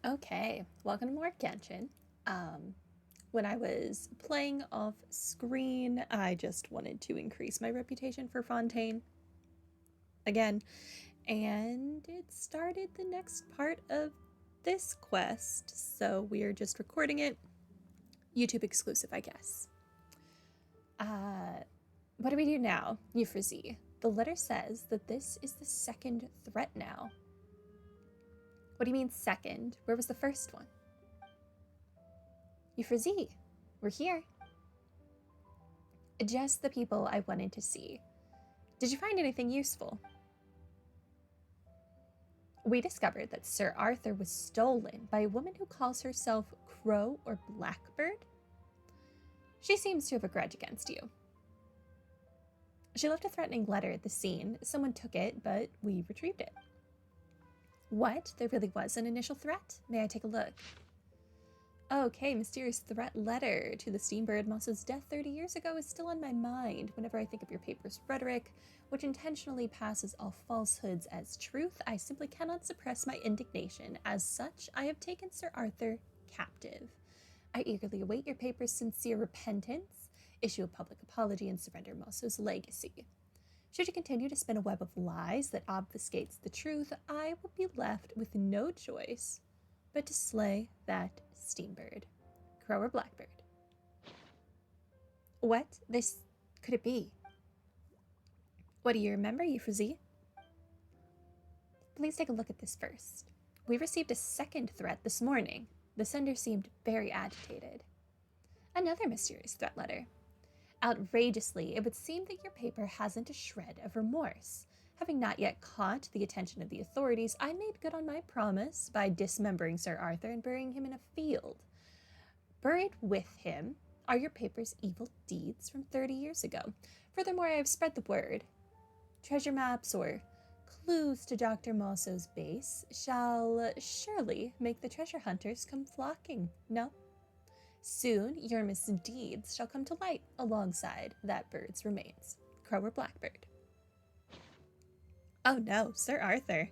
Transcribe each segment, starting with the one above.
Okay, welcome to more Genshin. Um, when I was playing off screen, I just wanted to increase my reputation for Fontaine again, and it started the next part of this quest, so we're just recording it. YouTube exclusive, I guess. Uh, what do we do now, Euphrasie? The letter says that this is the second threat now. What do you mean second? Where was the first one? Euphrasie, we're here. Just the people I wanted to see. Did you find anything useful? We discovered that Sir Arthur was stolen by a woman who calls herself Crow or Blackbird. She seems to have a grudge against you. She left a threatening letter at the scene. Someone took it, but we retrieved it. What? There really was an initial threat? May I take a look? Okay, mysterious threat letter to the Steambird Moss's death 30 years ago is still on my mind whenever I think of your paper's rhetoric, which intentionally passes all falsehoods as truth. I simply cannot suppress my indignation. As such, I have taken Sir Arthur captive. I eagerly await your paper's sincere repentance, issue a public apology, and surrender Mosso's legacy. Should you continue to spin a web of lies that obfuscates the truth, I will be left with no choice but to slay that Steambird. Crow or Blackbird? What? This could it be? What do you remember, Euphrasie? Please take a look at this first. We received a second threat this morning. The sender seemed very agitated. Another mysterious threat letter. Outrageously, it would seem that your paper hasn't a shred of remorse. Having not yet caught the attention of the authorities, I made good on my promise by dismembering Sir Arthur and burying him in a field. Buried with him are your paper's evil deeds from 30 years ago. Furthermore, I have spread the word. Treasure maps or clues to Dr. Mosso's base shall surely make the treasure hunters come flocking, no? Soon your misdeeds shall come to light alongside that bird's remains. Crow or Blackbird? Oh no, Sir Arthur.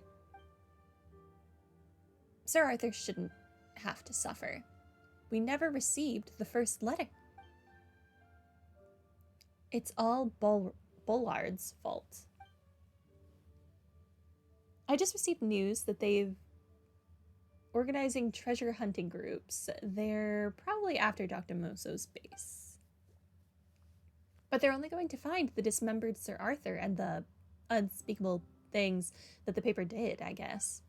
Sir Arthur shouldn't have to suffer. We never received the first letter. It's all Bullard's fault. I just received news that they've organizing treasure hunting groups. They're probably after Dr. Mosso's base. But they're only going to find the dismembered Sir Arthur and the unspeakable things that the paper did, I guess.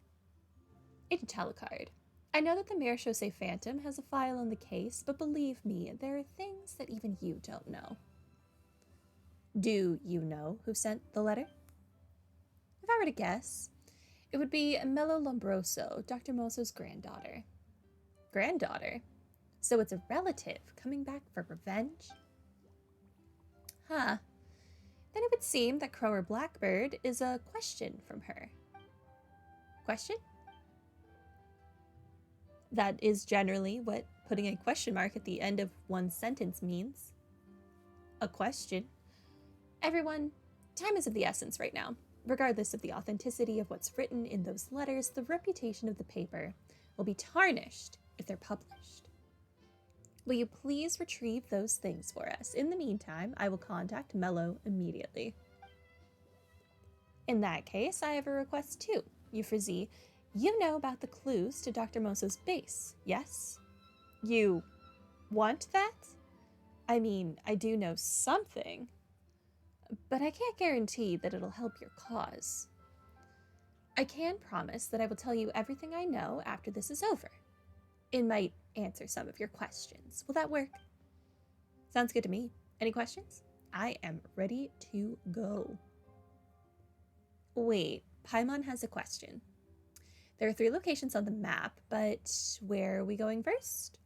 Agent Alucard. I know that the Mayor Chaussee Phantom has a file on the case, but believe me, there are things that even you don't know. Do you know who sent the letter? If I were to guess, it would be Mello Lombroso, Dr. Mosso's granddaughter. Granddaughter? So it's a relative coming back for revenge? Huh. Then it would seem that Crow or Blackbird is a question from her. Question? That is generally what putting a question mark at the end of one sentence means. A question. Everyone, time is of the essence right now. Regardless of the authenticity of what's written in those letters, the reputation of the paper will be tarnished if they're published. Will you please retrieve those things for us? In the meantime, I will contact Mello immediately. In that case, I have a request too. Euphrasie, you know about the clues to Dr. Mosso's base, yes? You want that? I mean, I do know something, but I can't guarantee that it'll help your cause. I can promise that I will tell you everything I know after this is over. It might answer some of your questions. Will that work? Sounds good to me. Any questions? I am ready to go. Wait, Paimon has a question. There are 3 locations on the map, but where are we going first?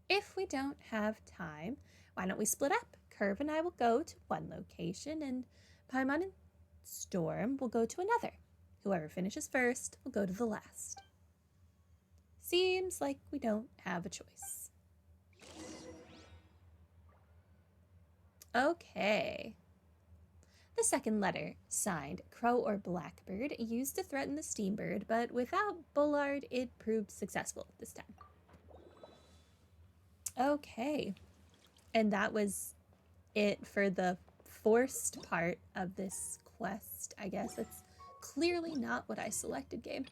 If we don't have time, why don't we split up? Curve and I will go to one location, and Paimon and Storm will go to another. Whoever finishes first will go to the last. Seems like we don't have a choice. Okay. The second letter, signed Crow or Blackbird, used to threaten the Steambird, but without Bullard, it proved successful this time. Okay. And that was it for the forced part of this quest, I guess. That's clearly not what I selected, game.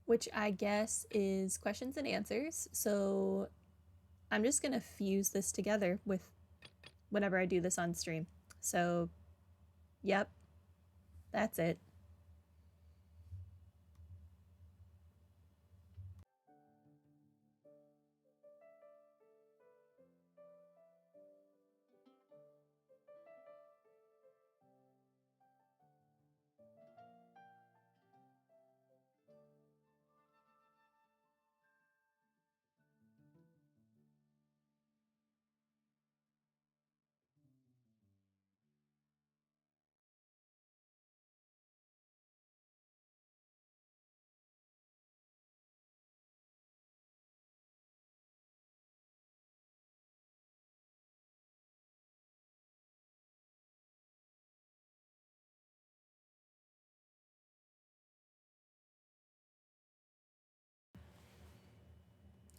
Which I guess is questions and answers. So I'm just going to fuse this together with whenever I do this on stream. So, yep, that's it.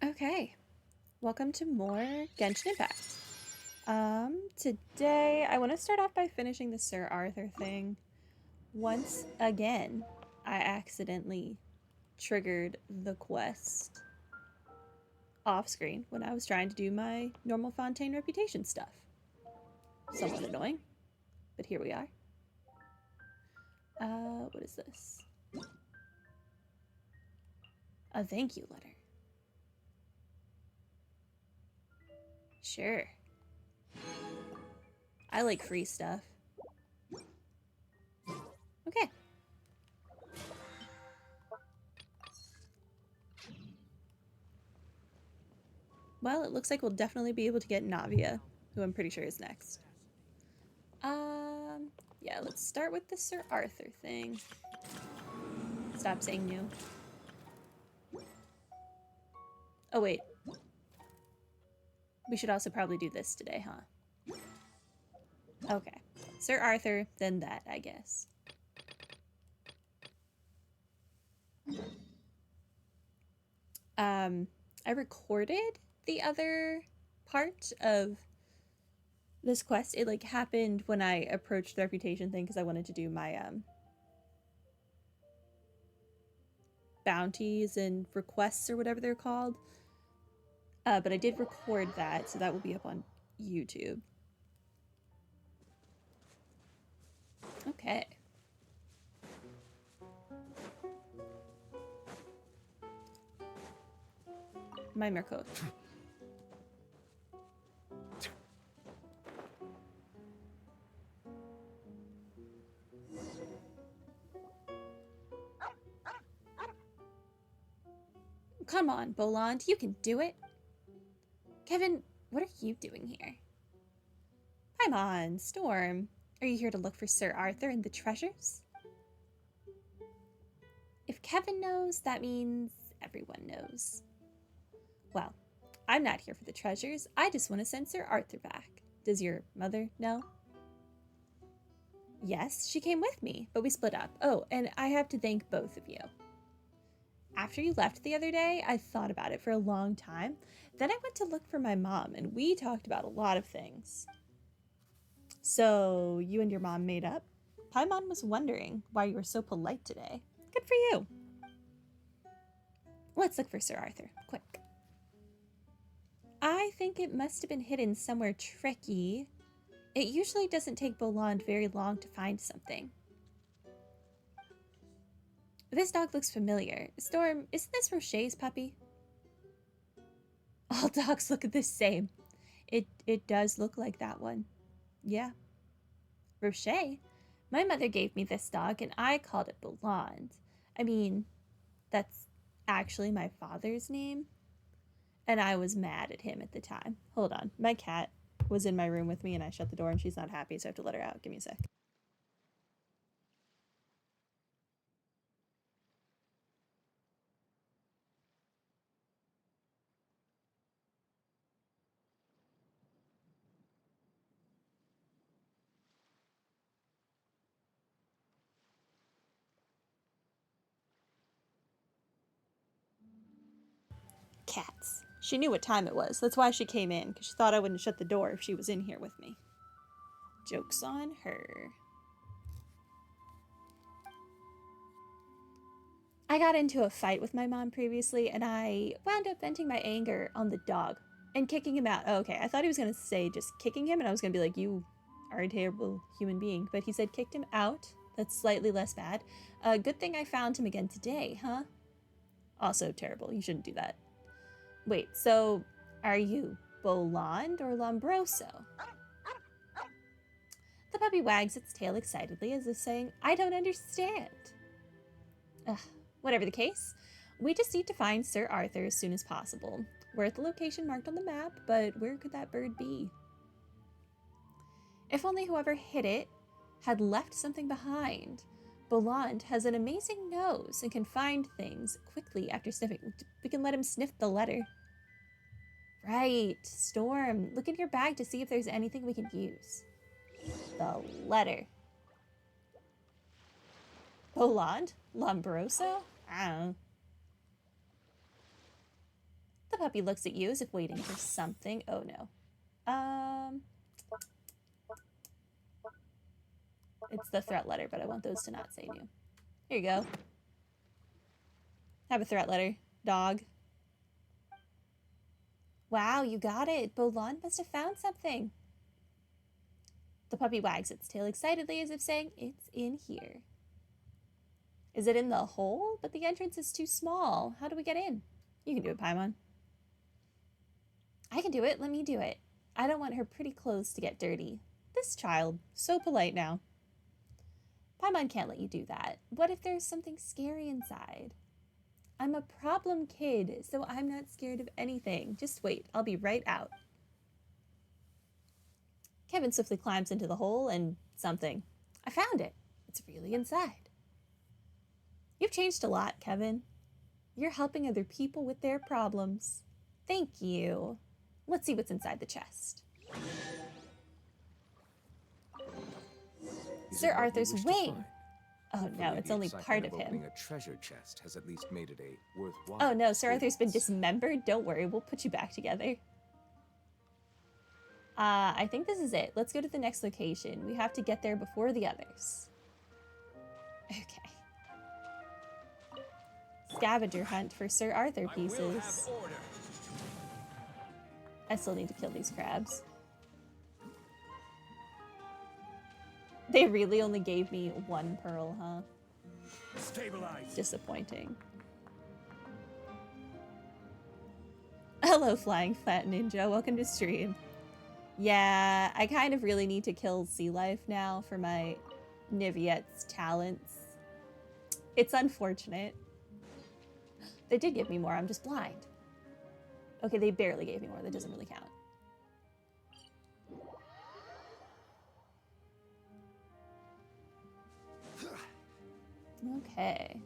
Okay, welcome to more Genshin Impact. Today I want to start off by finishing the Sir Arthur thing. Once again, I accidentally triggered the quest off screen when I was trying to do my normal Fontaine reputation stuff. Somewhat annoying, but here we are. What is this? A thank you letter. Sure. I like free stuff. Okay. Well, it looks like we'll definitely be able to get Navia, who I'm pretty sure is next. Yeah, let's start with the Sir Arthur thing. Stop saying new. Oh, wait. We should also probably do this today, huh? Okay. Sir Arthur, then that, I guess. I recorded the other part of this quest. It, like, happened when I approached the reputation thing because I wanted to do my, bounties and requests or whatever they're called. But I did record that, so that will be up on YouTube. Okay. My Mirko. Come on, Boland, you can do it. Kevin, what are you doing here? Come on, Storm. Are you here to look for Sir Arthur and the treasures? If Kevin knows, that means everyone knows. Well, I'm not here for the treasures. I just want to send Sir Arthur back. Does your mother know? Yes, she came with me, but we split up. Oh, and I have to thank both of you. After you left the other day, I thought about it for a long time. Then I went to look for my mom, and we talked about a lot of things. So, you and your mom made up? Paimon was wondering why you were so polite today. Good for you. Let's look for Sir Arthur, quick. I think it must have been hidden somewhere tricky. It usually doesn't take Boland very long to find something. This dog looks familiar. Storm, isn't this Rocher's puppy? All dogs look the same. It does look like that one. Yeah. Rocher? My mother gave me this dog and I called it Boland. I mean, that's actually my father's name. And I was mad at him at the time. Hold on. My cat was in my room with me and I shut the door and she's not happy, so I have to let her out. Give me a sec. Cats. She knew what time it was. That's why she came in, because she thought I wouldn't shut the door if she was in here with me. Joke's on her. I got into a fight with my mom previously, and I wound up venting my anger on the dog and kicking him out. Oh, okay, I thought he was going to say just kicking him, and I was going to be like, you are a terrible human being. But he said kicked him out. That's slightly less bad. Good thing I found him again today, huh? Also terrible. You shouldn't do that. Wait, so are you Boland or Lombroso? The puppy wags its tail excitedly as if saying, I don't understand. Ugh, whatever the case, we just need to find Sir Arthur as soon as possible. We're at the location marked on the map, but where could that bird be? If only whoever hit it had left something behind. Boland has an amazing nose and can find things quickly after sniffing. We can let him sniff the letter. Right, Storm, look in your bag to see if there's anything we can use. The letter. Boland? Lombroso? I don't know. The puppy looks at you as if waiting for something. Oh no. It's the threat letter, but I want those to not say new. Here you go. Have a threat letter, dog. Wow, you got it. Boland must have found something. The puppy wags its tail excitedly as if saying, it's in here. Is it in the hole? But the entrance is too small. How do we get in? You can do it, Paimon. I can do it. Let me do it. I don't want her pretty clothes to get dirty. This child, so polite now. Paimon can't let you do that. What if there's something scary inside? I'm a problem kid, so I'm not scared of anything. Just wait. I'll be right out. Kevin swiftly climbs into the hole and something. I found it. It's really inside. You've changed a lot, Kevin. You're helping other people with their problems. Thank you. Let's see what's inside the chest. Sir Arthur's wing. Oh no, it's only part of him. A treasure chest has at least made it a worthwhile. Oh no, Sir Arthur's been dismembered. Don't worry, we'll put you back together. I think this is it. Let's go to the next location. We have to get there before the others. Okay. Scavenger hunt for Sir Arthur pieces. I still need to kill these crabs. They really only gave me one pearl, huh? Stabilize. Disappointing. Hello, Flying Fat Ninja. Welcome to stream. Yeah, I kind of really need to kill sea life now for my Niviette's talents. It's unfortunate. They did give me more. I'm just blind. Okay, they barely gave me more. That doesn't really count. Okay.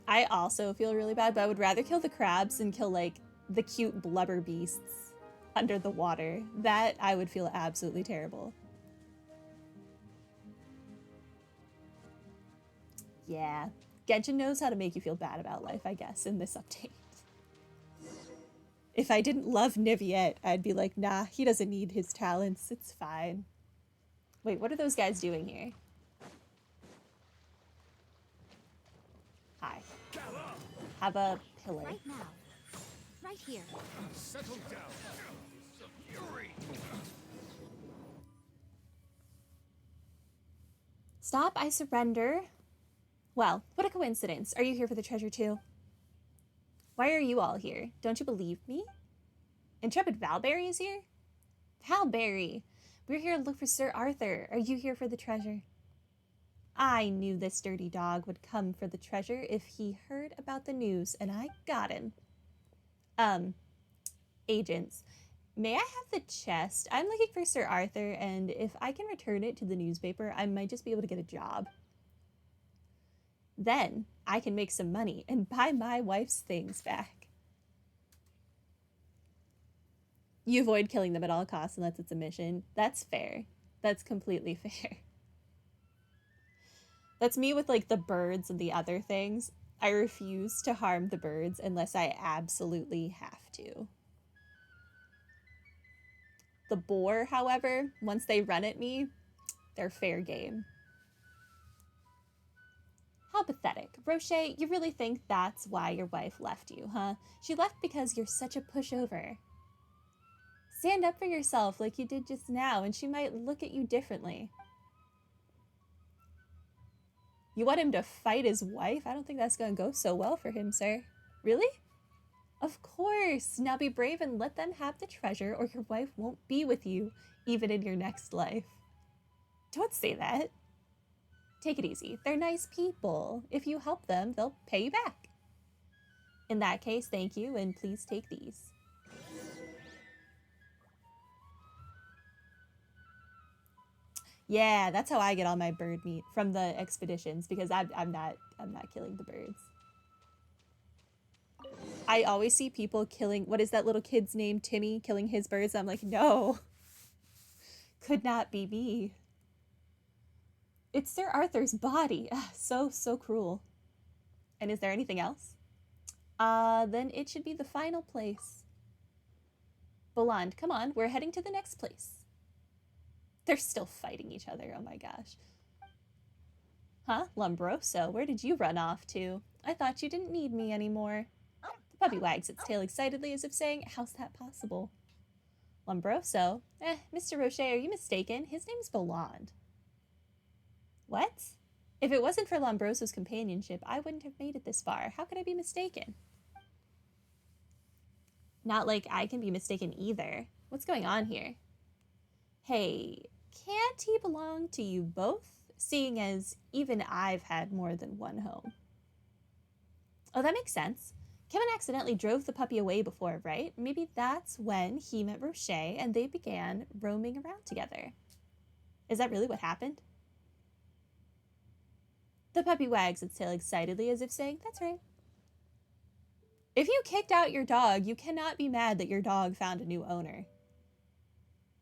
I also feel really bad, but I would rather kill the crabs than kill, like, the cute blubber beasts under the water. That I would feel absolutely terrible. Yeah. Genshin knows how to make you feel bad about life, I guess, in this update. If I didn't love Niviette, I'd be like, nah, he doesn't need his talents. It's fine. Wait, what are those guys doing here? Hi. Have a pillar. Right now. Right here. Settle down. Stop, I surrender. Well, what a coincidence. Are you here for the treasure too? Why are you all here? Don't you believe me? Intrepid Valberry is here? Valberry, we're here to look for Sir Arthur. Are you here for the treasure? I knew this dirty dog would come for the treasure if he heard about the news, and I got him. Agents, may I have the chest? I'm looking for Sir Arthur, and if I can return it to the newspaper, I might just be able to get a job. Then I can make some money and buy my wife's things back. You avoid killing them at all costs unless it's a mission. That's fair. That's completely fair. That's me with, like, the birds and the other things. I refuse to harm the birds unless I absolutely have to. The boar, however, once they run at me, they're fair game. How pathetic. Rocher, you really think that's why your wife left you, huh? She left because you're such a pushover. Stand up for yourself like you did just now, and she might look at you differently. You want him to fight his wife? I don't think that's going to go so well for him, sir. Really? Of course. Now be brave and let them have the treasure, or your wife won't be with you, even in your next life. Don't say that. Take it easy. They're nice people. If you help them, they'll pay you back. In that case, thank you, and please take these. Yeah, that's how I get all my bird meat, from the expeditions, because I'm not killing the birds. I always see people killing, what is that little kid's name, Timmy, killing his birds. I'm like, no, could not be me. It's Sir Arthur's body. So cruel. And is there anything else? Then it should be the final place. Boland, come on, we're heading to the next place. They're still fighting each other, oh my gosh. Huh, Lombroso, where did you run off to? I thought you didn't need me anymore. The puppy wags its tail excitedly as if saying, how's that possible? Lombroso? Mr. Rocher, are you mistaken? His name's Boland. What? If it wasn't for Lombroso's companionship, I wouldn't have made it this far. How could I be mistaken? Not like I can be mistaken either. What's going on here? Hey, can't he belong to you both? Seeing as even I've had more than one home. Oh, that makes sense. Kevin accidentally drove the puppy away before, right? Maybe that's when he met Rocher and they began roaming around together. Is that really what happened? The puppy wags its tail excitedly as if saying, that's right. If you kicked out your dog, you cannot be mad that your dog found a new owner.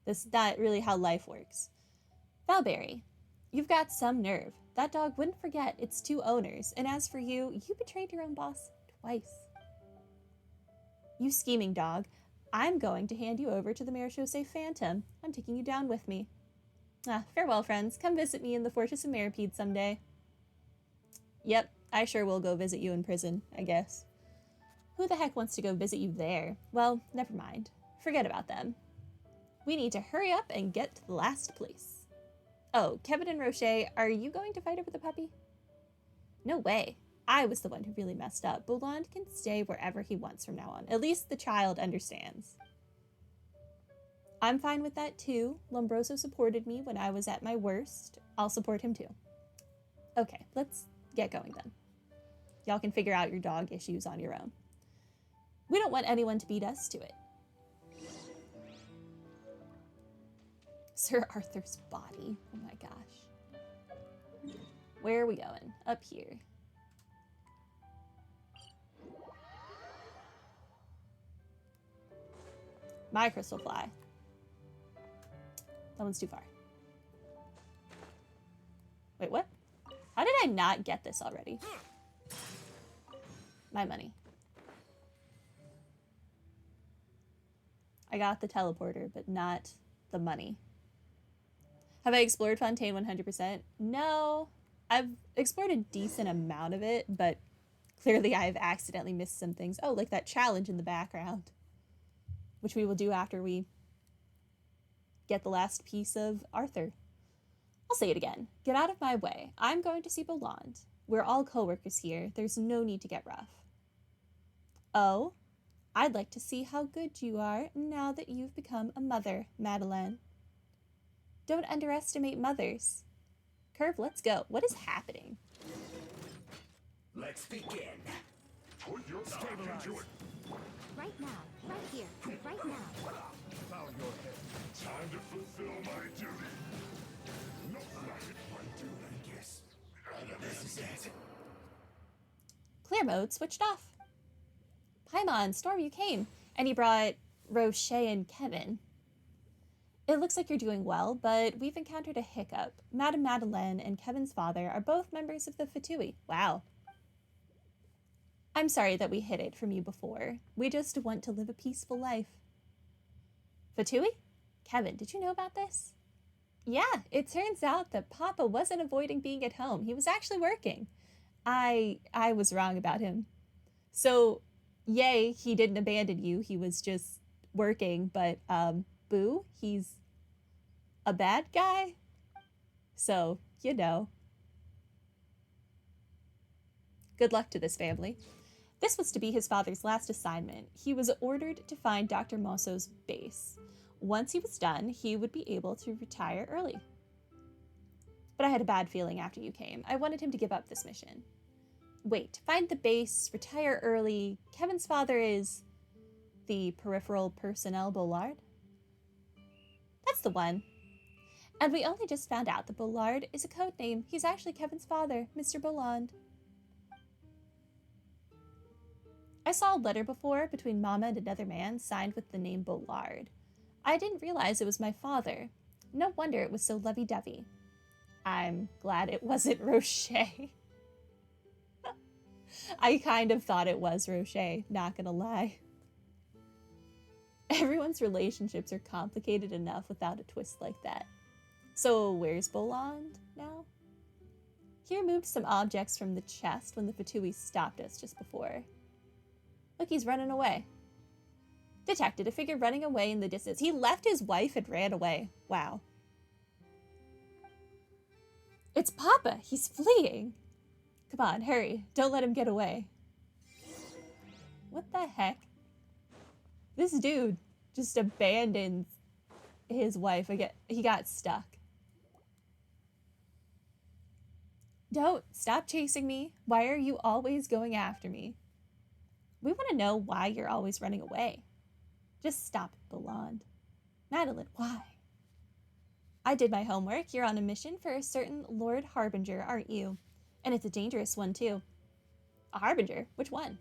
That's not really how life works. Valberry, you've got some nerve. That dog wouldn't forget its two owners, and as for you, you betrayed your own boss twice. You scheming dog, I'm going to hand you over to the Marechaussee Phantom. I'm taking you down with me. Farewell, friends. Come visit me in the Fortress of Maripede someday. Yep, I sure will go visit you in prison, I guess. Who the heck wants to go visit you there? Well, never mind. Forget about them. We need to hurry up and get to the last place. Oh, Kevin and Rocher, are you going to fight over the puppy? No way. I was the one who really messed up. Boland can stay wherever he wants from now on. At least the child understands. I'm fine with that too. Lombroso supported me when I was at my worst. I'll support him too. Okay, let's get going then. Y'all can figure out your dog issues on your own. We don't want anyone to beat us to it. Sir Arthur's body. Oh my gosh. Where are we going? Up here. My crystal fly. That one's too far. Wait, what? How did I not get this already? My money. I got the teleporter, but not the money. Have I explored Fontaine 100%? No. I've explored a decent amount of it, but clearly I've accidentally missed some things. Oh, like that challenge in the background, which we will do after we get the last piece of Arthur. I'll say it again. Get out of my way. I'm going to see Boland. We're all co-workers here. There's no need to get rough. Oh, I'd like to see how good you are now that you've become a mother, Madeleine. Don't underestimate mothers. Curve, let's go. What is happening? Let's begin. Put your stabilize. Right now. Right here. Right now. Bow your head. Time to fulfill my duty. Not like my duty, I guess. This is it. Clear mode switched off. Paimon, Storm, you came. And you brought Rocher and Kevin. It looks like you're doing well, but we've encountered a hiccup. Madame Madeleine and Kevin's father are both members of the Fatui. Wow. I'm sorry that we hid it from you before. We just want to live a peaceful life. Fatui? Kevin, did you know about this? Yeah, it turns out that Papa wasn't avoiding being at home. He was actually working. I was wrong about him. So, yay, he didn't abandon you. He was just working, but boo, he's a bad guy. So, you know. Good luck to this family. This was to be his father's last assignment. He was ordered to find Dr. Mosso's base. Once he was done, he would be able to retire early. But I had a bad feeling after you came. I wanted him to give up this mission. Wait, find the base, retire early. Kevin's father is the peripheral personnel Bollard? That's the one. And we only just found out that Bollard is a code name. He's actually Kevin's father, Mr. Bolland. I saw a letter before between Mama and another man signed with the name Bollard. I didn't realize it was my father. No wonder it was so lovey-dovey. I'm glad it wasn't Rocher. I kind of thought it was Rocher, not gonna lie. Everyone's relationships are complicated enough without a twist like that. So where's Bolland now? He removed some objects from the chest when the Fatui stopped us just before. Look, he's running away. Detected a figure running away in the distance. He left his wife and ran away. Wow. It's Papa. He's fleeing. Come on, hurry. Don't let him get away. What the heck? This dude just abandoned his wife. He got stuck. Don't stop chasing me. Why are you always going after me? We want to know why you're always running away. Just stop it, Bolland. Madeline, why? I did my homework. You're on a mission for a certain Lord Harbinger, aren't you? And it's a dangerous one, too. A Harbinger? Which one?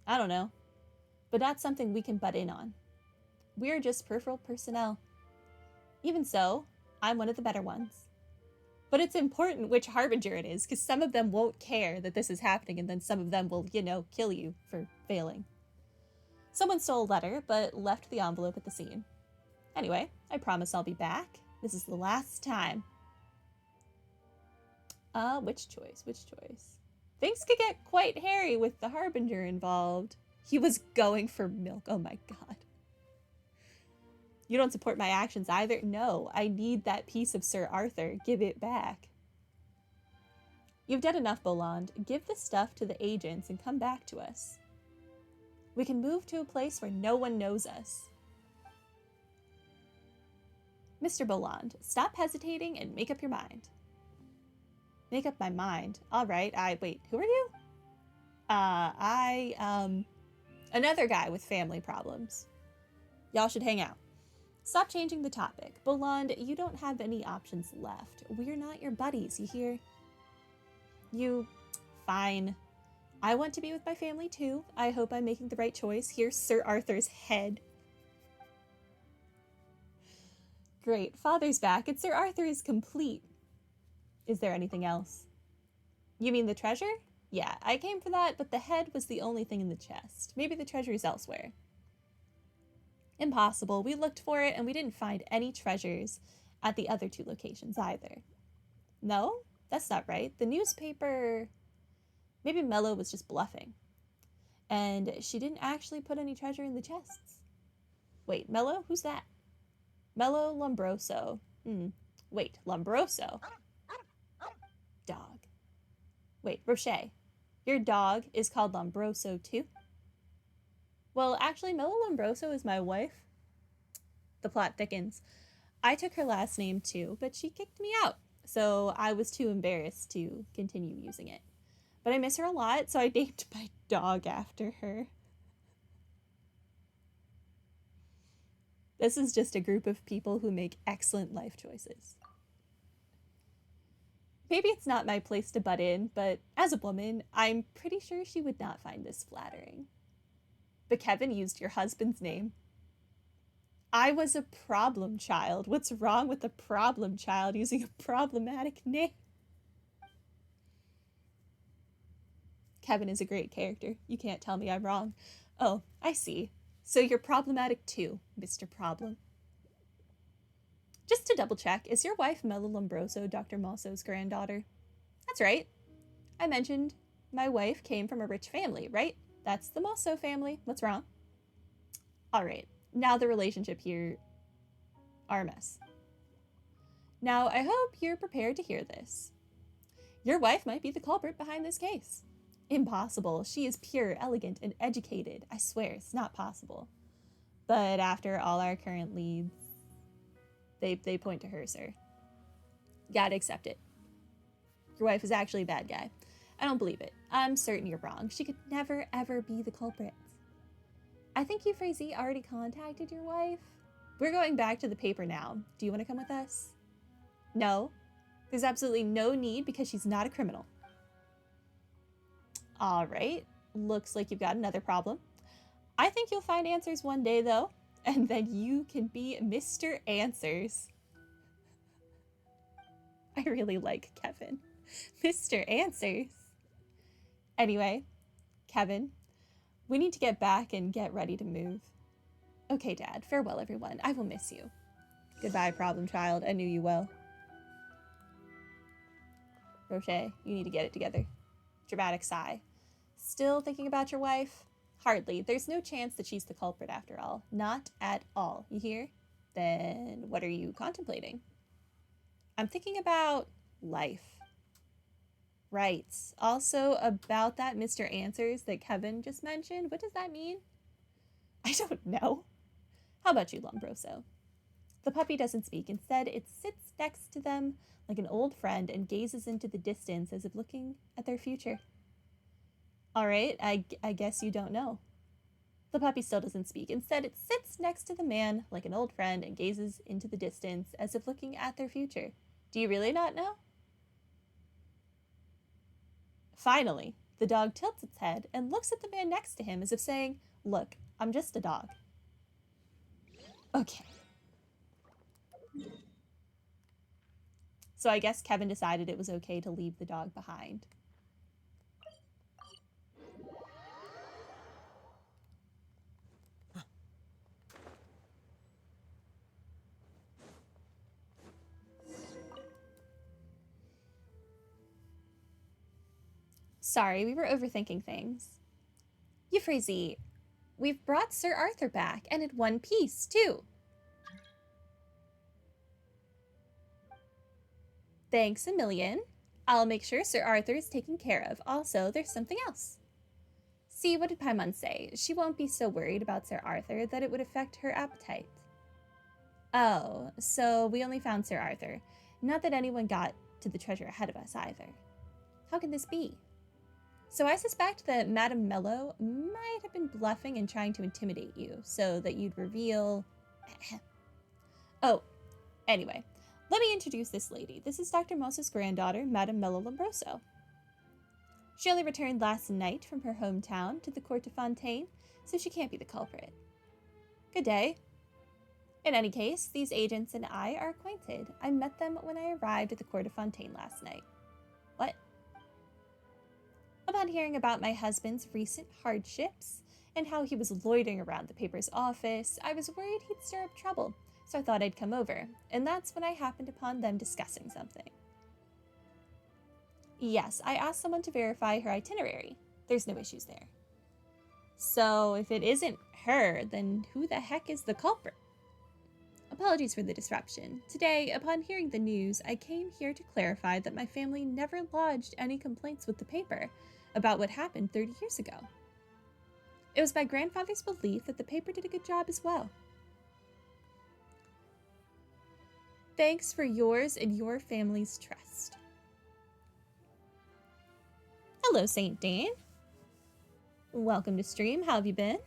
I don't know. But not something we can butt in on. We're just peripheral personnel. Even so, I'm one of the better ones. But it's important which Harbinger it is, because some of them won't care that this is happening, and then some of them will, kill you for failing. Someone stole a letter, but left the envelope at the scene. Anyway, I promise I'll be back. This is the last time. Which choice? Things could get quite hairy with the Harbinger involved. He was going for milk. Oh my god. You don't support my actions either? No, I need that piece of Sir Arthur. Give it back. You've done enough, Bolland. Give the stuff to the agents and come back to us. We can move to a place where no one knows us. Mr. Bolland, stop hesitating and make up your mind. Make up my mind? All right, wait, who are you? Another guy with family problems. Y'all should hang out. Stop changing the topic. Bolland, you don't have any options left. We're not your buddies, you hear? Fine. I want to be with my family too. I hope I'm making the right choice. Here's Sir Arthur's head. Great, Father's back, and Sir Arthur is complete. Is there anything else? You mean the treasure? Yeah, I came for that, but the head was the only thing in the chest. Maybe the treasure is elsewhere. Impossible. We looked for it, and we didn't find any treasures at the other two locations either. No? That's not right. The newspaper... Maybe Mello was just bluffing. And she didn't actually put any treasure in the chests. Wait, Mello? Who's that? Mello Lombroso. Wait, Lombroso? Dog. Wait, Rocher. Your dog is called Lombroso too? Well, actually, Mello Lombroso is my wife. The plot thickens. I took her last name too, but she kicked me out. So I was too embarrassed to continue using it. But I miss her a lot, so I named my dog after her. This is just a group of people who make excellent life choices. Maybe it's not my place to butt in, but as a woman, I'm pretty sure she would not find this flattering. But Kevin used your husband's name. I was a problem child. What's wrong with a problem child using a problematic name? Kevin is a great character. You can't tell me I'm wrong. Oh, I see. So you're problematic too, Mr. Problem. Just to double check, is your wife Mela Lombroso Dr. Mosso's granddaughter? That's right. I mentioned my wife came from a rich family, right? That's the Mosso family. What's wrong? All right. Now the relationship here are a mess. Now, I hope you're prepared to hear this. Your wife might be the culprit behind this case. Impossible. She is pure, elegant, and educated. I swear, it's not possible. But after all our current leads, they point to her, sir. Gotta accept it. Your wife is actually a bad guy. I don't believe it. I'm certain you're wrong. She could never, ever be the culprit. I think you, Frazee, already contacted your wife. We're going back to the paper now. Do you want to come with us? No. There's absolutely no need because she's not a criminal. All right. Looks like you've got another problem. I think you'll find answers one day, though, and then you can be Mr. Answers. I really like Kevin. Mr. Answers. Anyway, Kevin, we need to get back and get ready to move. Okay, Dad. Farewell, everyone. I will miss you. Goodbye, problem child. I knew you well. Rocher, you need to get it together. Dramatic sigh. Still thinking about your wife? Hardly. There's no chance that she's the culprit after all. Not at all. You hear? Then what are you contemplating? I'm thinking about life. Right. Also about that Mr. Answers that Kevin just mentioned. What does that mean? I don't know. How about you, Lombroso? The puppy doesn't speak. Instead, it sits next to them like an old friend and gazes into the distance as if looking at their future. All right, I guess you don't know. The puppy still doesn't speak. Instead, it sits next to the man like an old friend and gazes into the distance as if looking at their future. Do you really not know? Finally, the dog tilts its head and looks at the man next to him as if saying, "Look, I'm just a dog." Okay. So I guess Kevin decided it was okay to leave the dog behind. Sorry, we were overthinking things. Euphrasie, we've brought Sir Arthur back, and in one piece, too. Thanks a million. I'll make sure Sir Arthur is taken care of. Also, there's something else. See, what did Paimon say? She won't be so worried about Sir Arthur that it would affect her appetite. Oh, so we only found Sir Arthur. Not that anyone got to the treasure ahead of us, either. How can this be? So I suspect that Madame Mello might have been bluffing and trying to intimidate you so that you'd reveal... Oh, anyway, let me introduce this lady. This is Dr. Mosso's granddaughter, Madame Mello Lombroso. She only returned last night from her hometown to the court of Fontaine, so she can't be the culprit. Good day. In any case, these agents and I are acquainted. I met them when I arrived at the court of Fontaine last night. What? Upon hearing about my husband's recent hardships and how he was loitering around the paper's office, I was worried he'd stir up trouble, so I thought I'd come over, and that's when I happened upon them discussing something. Yes, I asked someone to verify her itinerary. There's no issues there. So if it isn't her, then who the heck is the culprit? Apologies for the disruption. Today, upon hearing the news, I came here to clarify that my family never lodged any complaints with the paper about what happened 30 years ago. It was my grandfather's belief that the paper did a good job as well. Thanks for yours and your family's trust. Hello, St. Dane. Welcome to stream. How have you been?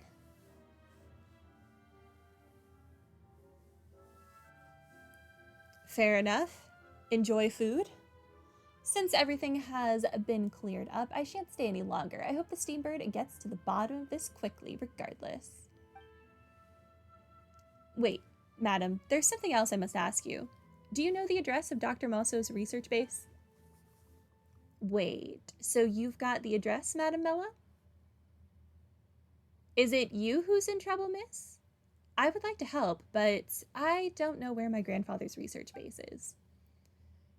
Fair enough. Enjoy food. Since everything has been cleared up, I shan't stay any longer. I hope the Steambird gets to the bottom of this quickly, regardless. Wait, madam, there's something else I must ask you. Do you know the address of Dr. Mosso's research base? Wait, so you've got the address, Madame Mella? Is it you who's in trouble, miss? I would like to help, but I don't know where my grandfather's research base is.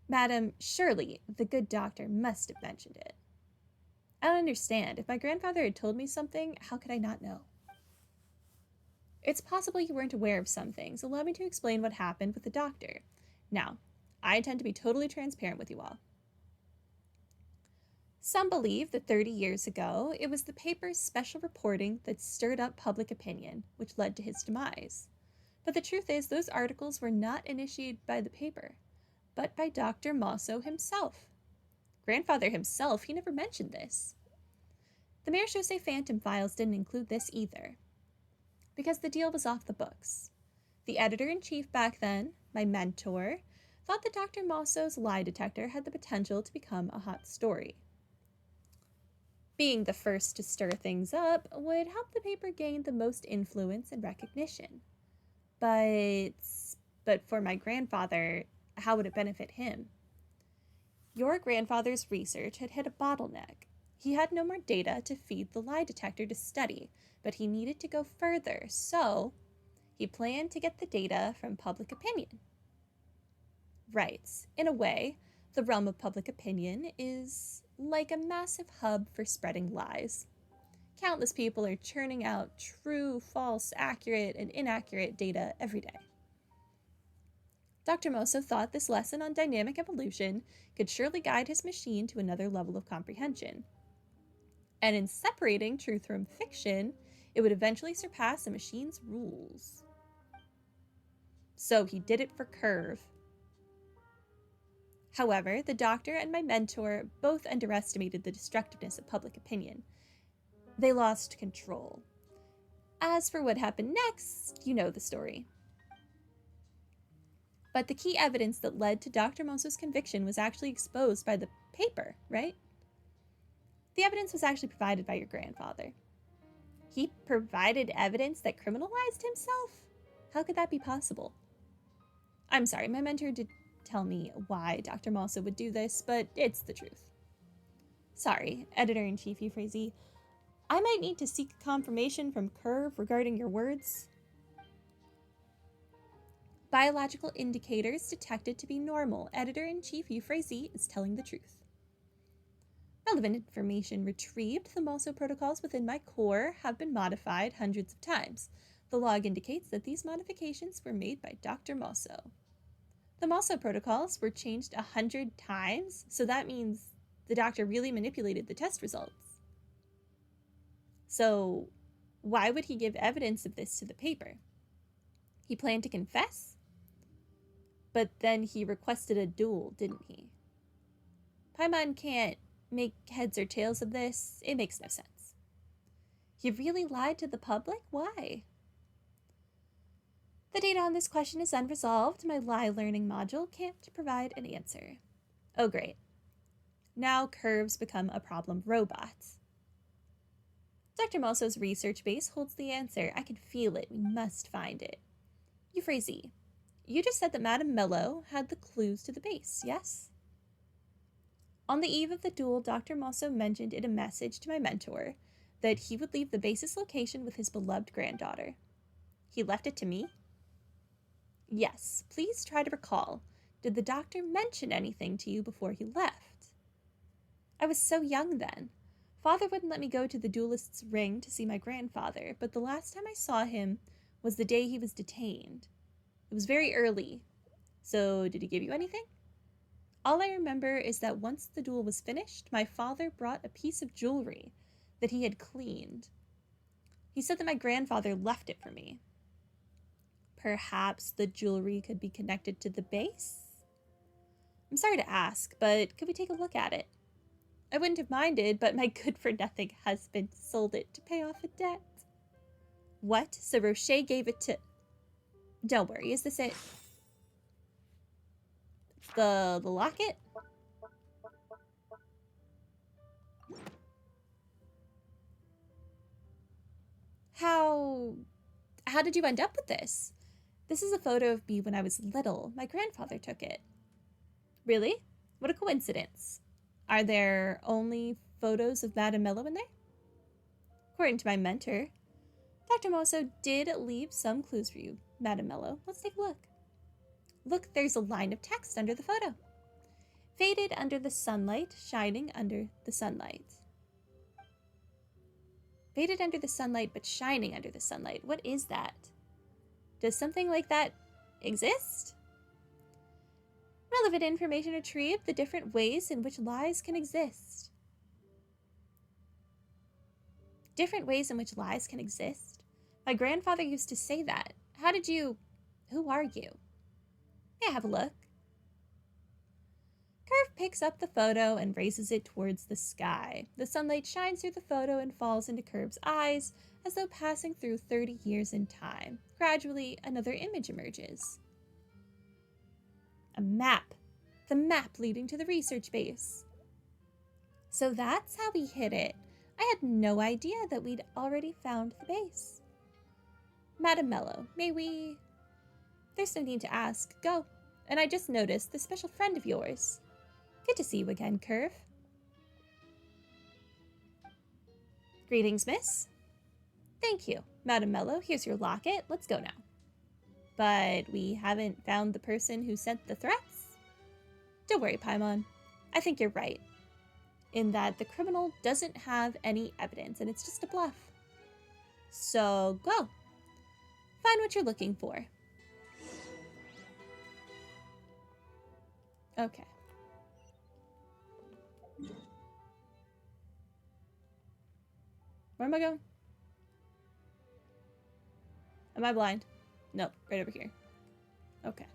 Madam, surely the good doctor must have mentioned it. I don't understand. If my grandfather had told me something, how could I not know? It's possible you weren't aware of some things. Allow me to explain what happened with the doctor. Now, I intend to be totally transparent with you all. Some believe that 30 years ago, it was the paper's special reporting that stirred up public opinion, which led to his demise. But the truth is, those articles were not initiated by the paper, but by Dr. Mosso himself. Grandfather himself, he never mentioned this. The Marechaussee Phantom files didn't include this either, because the deal was off the books. The editor-in-chief back then, my mentor, thought that Dr. Mosso's lie detector had the potential to become a hot story. Being the first to stir things up would help the paper gain the most influence and recognition. But for my grandfather, how would it benefit him? Your grandfather's research had hit a bottleneck. He had no more data to feed the lie detector to study, but he needed to go further, so he planned to get the data from public opinion. Right. In a way, the realm of public opinion is like a massive hub for spreading lies. Countless people are churning out true, false, accurate, and inaccurate data every day. Dr. Mosso thought this lesson on dynamic evolution could surely guide his machine to another level of comprehension. And in separating truth from fiction, it would eventually surpass a machine's rules. So he did it for Curve. However, the doctor and my mentor both underestimated the destructiveness of public opinion. They lost control. As for what happened next, you know the story. But the key evidence that led to Dr. Mosso's conviction was actually exposed by the paper, right? The evidence was actually provided by your grandfather. He provided evidence that criminalized himself? How could that be possible? I'm sorry, my mentor did tell me why Dr. Mosso would do this, but it's the truth. Sorry, Editor-in-Chief Euphrasie. I might need to seek confirmation from Curve regarding your words. Biological indicators detected to be normal. Editor-in-Chief Euphrasie is telling the truth. Relevant information retrieved. The Mosso protocols within my core have been modified hundreds of times. The log indicates that these modifications were made by Dr. Mosso. The Mosso protocols were changed 100 times, so that means the doctor really manipulated the test results. So, why would he give evidence of this to the paper? He planned to confess? But then he requested a duel, didn't he? Paimon can't make heads or tails of this. It makes no sense. He really lied to the public? Why? The data on this question is unresolved. My lie learning module can't provide an answer. Oh, great. Now Curves become a problem robot. Dr. Mosso's research base holds the answer. I can feel it. We must find it. Euphrasie, you just said that Madame Mello had the clues to the base, yes? On the eve of the duel, Dr. Mosso mentioned in a message to my mentor that he would leave the base's location with his beloved granddaughter. He left it to me? Yes, please try to recall. Did the doctor mention anything to you before he left? I was so young then. Father wouldn't let me go to the duelist's ring to see my grandfather, but the last time I saw him was the day he was detained. It was very early. So, did he give you anything? All I remember is that once the duel was finished, my father brought a piece of jewelry that he had cleaned. He said that my grandfather left it for me. Perhaps the jewelry could be connected to the base? I'm sorry to ask, but could we take a look at it? I wouldn't have minded, but my good-for-nothing husband sold it to pay off a debt. What? So Rocher gave it to... Don't worry, is this it? The locket? How did you end up with this? This is a photo of me when I was little. My grandfather took it. Really? What a coincidence. Are there only photos of Madame Mello in there? According to my mentor, Dr. Moso did leave some clues for you, Madame Mello. Let's take a look. Look, there's a line of text under the photo. Faded under the sunlight, shining under the sunlight. Faded under the sunlight, but shining under the sunlight. What is that? Does something like that exist? Relevant information retrieved, the different ways in which lies can exist. Different ways in which lies can exist? My grandfather used to say that. Who are you? May I have a look? Curve picks up the photo and raises it towards the sky. The sunlight shines through the photo and falls into Curve's eyes as though passing through 30 years in time. Gradually, another image emerges. A map. The map leading to the research base. So that's how we hid it. I had no idea that we'd already found the base. Madame Mello, may we... There's no need to ask. Go. And I just noticed the special friend of yours. Good to see you again, Curve. Greetings, miss. Thank you. Madame Mello, here's your locket. Let's go now. But we haven't found the person who sent the threats? Don't worry, Paimon. I think you're right. In that the criminal doesn't have any evidence and it's just a bluff. So go. Find what you're looking for. Okay. Where am I going? Am I blind? Nope, right over here. Okay.